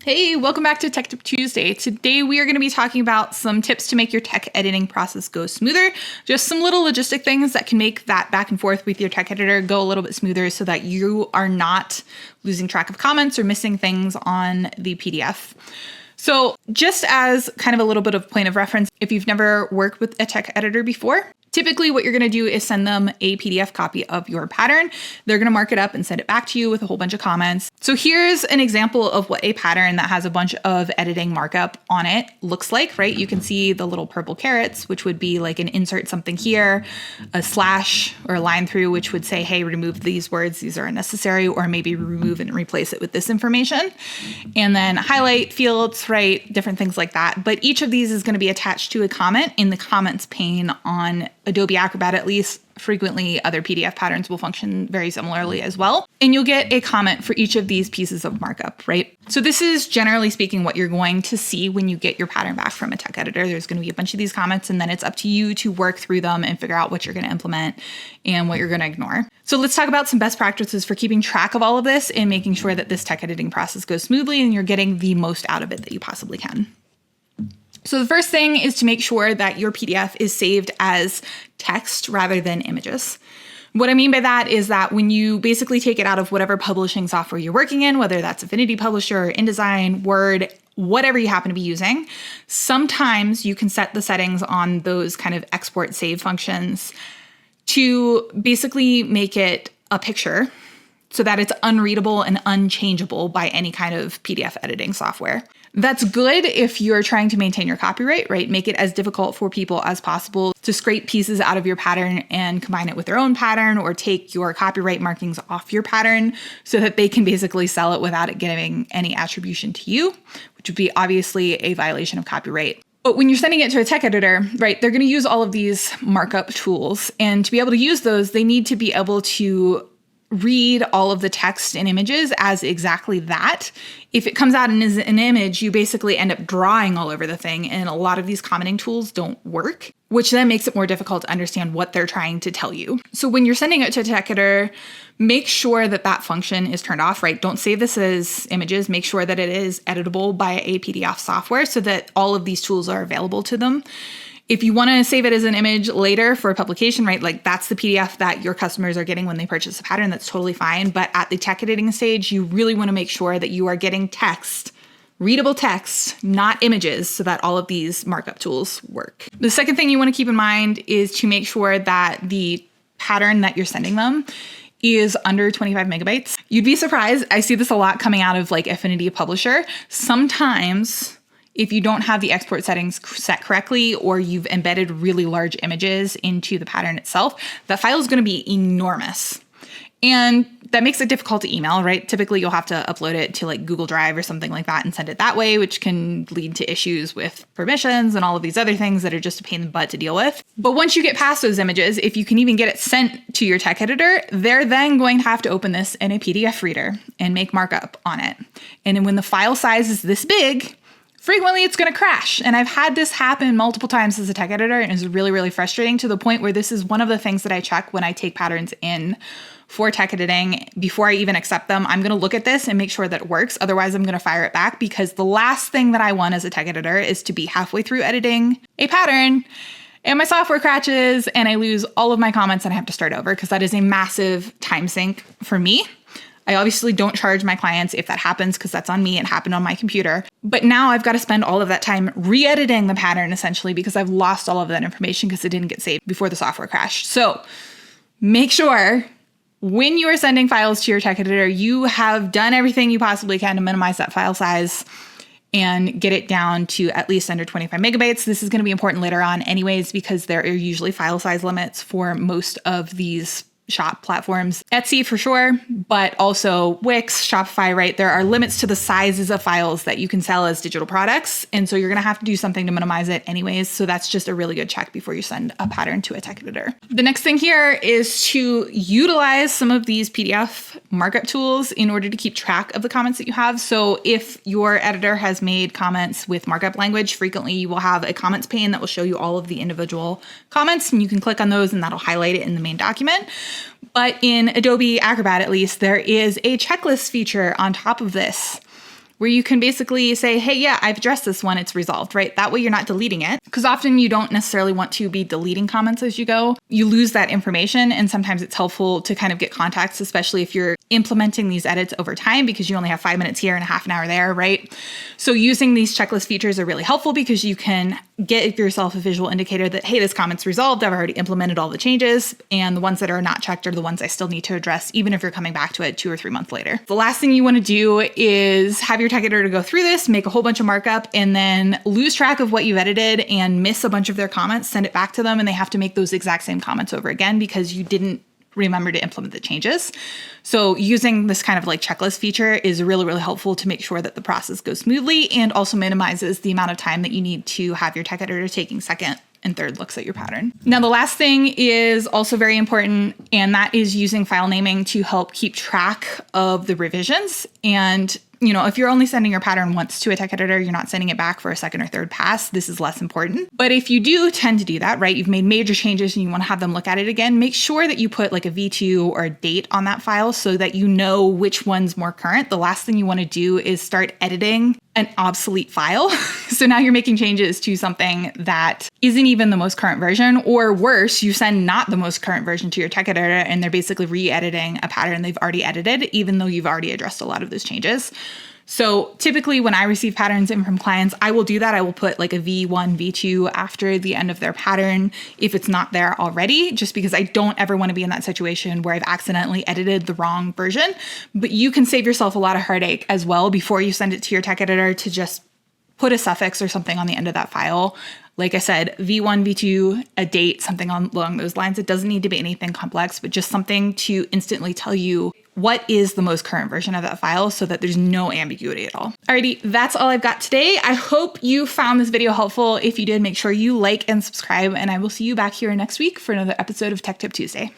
Hey, welcome back to Tech Tip Tuesday. Today we are going to be talking about some tips to make your tech editing process go smoother. Just some little logistic things that can make that back and forth with your tech editor go a little bit smoother so that you are not losing track of comments or missing things on the PDF. So just as kind of a little bit of point of reference, if you've never worked with a tech editor before, typically what you're going to do is send them a PDF copy of your pattern. They're going to mark it up and send it back to you with a whole bunch of comments. So here's an example of what a pattern that has a bunch of editing markup on it looks like, right? You can see the little purple carets, which would be like an insert something here, a slash or a line through, which would say, hey, remove these words. These are unnecessary, or maybe remove and replace it with this information. And then highlight fields, right? Different things like that. But each of these is going to be attached to a comment in the comments pane on Adobe Acrobat. At least frequently other PDF patterns will function very similarly as well. And you'll get a comment for each of these pieces of markup, right? So this is generally speaking what you're going to see when you get your pattern back from a tech editor. There's going to be a bunch of these comments, and then it's up to you to work through them and figure out what you're going to implement and what you're going to ignore. So let's talk about some best practices for keeping track of all of this and making sure that this tech editing process goes smoothly and you're getting the most out of it that you possibly can. So the first thing is to make sure that your PDF is saved as text rather than images. What I mean by that is that when you basically take it out of whatever publishing software you're working in, whether that's Affinity Publisher, InDesign, Word, whatever you happen to be using, sometimes you can set the settings on those kind of export save functions to basically make it a picture so that it's unreadable and unchangeable by any kind of PDF editing software. That's good if you're trying to maintain your copyright, right? Make it as difficult for people as possible to scrape pieces out of your pattern and combine it with their own pattern, or take your copyright markings off your pattern so that they can basically sell it without it giving any attribution to you, which would be obviously a violation of copyright. But when you're sending it to a tech editor, right, they're going to use all of these markup tools. And to be able to use those, they need to be able to read all of the text and images as exactly that. If it comes out as an image, you basically end up drawing all over the thing, and a lot of these commenting tools don't work, which then makes it more difficult to understand what they're trying to tell you. So when you're sending it to a tech editor, make sure that that function is turned off, right? Don't save this as images. Make sure that it is editable by a PDF software so that all of these tools are available to them. If you want to save it as an image later for publication, right, like that's the PDF that your customers are getting when they purchase a pattern, that's totally fine. But at the tech editing stage, you really want to make sure that you are getting text, readable text, not images, so that all of these markup tools work. The second thing you want to keep in mind is to make sure that the pattern that you're sending them is under 25 megabytes. You'd be surprised. I see this a lot coming out of like Affinity Publisher. Sometimes if you don't have the export settings set correctly, or you've embedded really large images into the pattern itself, that file is going to be enormous. And that makes it difficult to email, right? Typically, you'll have to upload it to like Google Drive or something like that and send it that way, which can lead to issues with permissions and all of these other things that are just a pain in the butt to deal with. But once you get past those images, if you can even get it sent to your tech editor, they're then going to have to open this in a PDF reader and make markup on it. And then when the file size is this big, frequently it's going to crash. And I've had this happen multiple times as a tech editor, and it's really, really frustrating, to the point where this is one of the things that I check when I take patterns in for tech editing. Before I even accept them, I'm going to look at this and make sure that it works. Otherwise, I'm going to fire it back, because the last thing that I want as a tech editor is to be halfway through editing a pattern and my software crashes and I lose all of my comments and I have to start over, because that is a massive time sink for me. I obviously don't charge my clients if that happens, because that's on me. It happened on my computer. But now I've got to spend all of that time re-editing the pattern, essentially, because I've lost all of that information because it didn't get saved before the software crashed. So make sure when you are sending files to your tech editor, you have done everything you possibly can to minimize that file size and get it down to at least under 25 megabytes. This is going to be important later on anyways, because there are usually file size limits for most of these shop platforms. Etsy for sure, but also Wix, Shopify, right? There are limits to the sizes of files that you can sell as digital products. And so you're going to have to do something to minimize it anyways. So that's just a really good check before you send a pattern to a tech editor. The next thing here is to utilize some of these PDF markup tools in order to keep track of the comments that you have. So if your editor has made comments with markup language, frequently you will have a comments pane that will show you all of the individual comments, and you can click on those and that'll highlight it in the main document. But in Adobe Acrobat, at least, there is a checklist feature on top of this where you can basically say, hey, yeah, I've addressed this one, it's resolved, right? That way you're not deleting it, because often you don't necessarily want to be deleting comments as you go. You lose that information, and sometimes it's helpful to kind of get context, especially if you're implementing these edits over time, because you only have 5 minutes here and a half an hour there, right? So using these checklist features are really helpful because you can get yourself a visual indicator that, hey, this comment's resolved, I've already implemented all the changes, and the ones that are not checked are the ones I still need to address, even if you're coming back to it 2 or 3 months later. The last thing you want to do is have your tech editor go through this, make a whole bunch of markup, and then lose track of what you've edited and miss a bunch of their comments, send it back to them, and they have to make those exact same comments over again because you didn't remember to implement the changes. So using this kind of like checklist feature is really, really helpful to make sure that the process goes smoothly and also minimizes the amount of time that you need to have your tech editor taking second and third looks at your pattern. Now, the last thing is also very important, and that is using file naming to help keep track of the revisions. And if you're only sending your pattern once to a tech editor, you're not sending it back for a second or third pass, this is less important. But if you do tend to do that, right, you've made major changes and you want to have them look at it again, make sure that you put like a V2 or a date on that file so that you know which one's more current. The last thing you want to do is start editing an obsolete file. So now you're making changes to something that isn't even the most current version, or worse, you send not the most current version to your tech editor and they're basically re-editing a pattern they've already edited, even though you've already addressed a lot of those changes. So typically when I receive patterns in from clients, I will do that. I will put like a V1, V2 after the end of their pattern if it's not there already, just because I don't ever want to be in that situation where I've accidentally edited the wrong version. But you can save yourself a lot of heartache as well before you send it to your tech editor to just put a suffix or something on the end of that file. Like I said, V1, V2, a date, something along those lines. It doesn't need to be anything complex, but just something to instantly tell you what is the most current version of that file so that there's no ambiguity at all. Alrighty, that's all I've got today. I hope you found this video helpful. If you did, make sure you like and subscribe, and I will see you back here next week for another episode of Tech Tip Tuesday.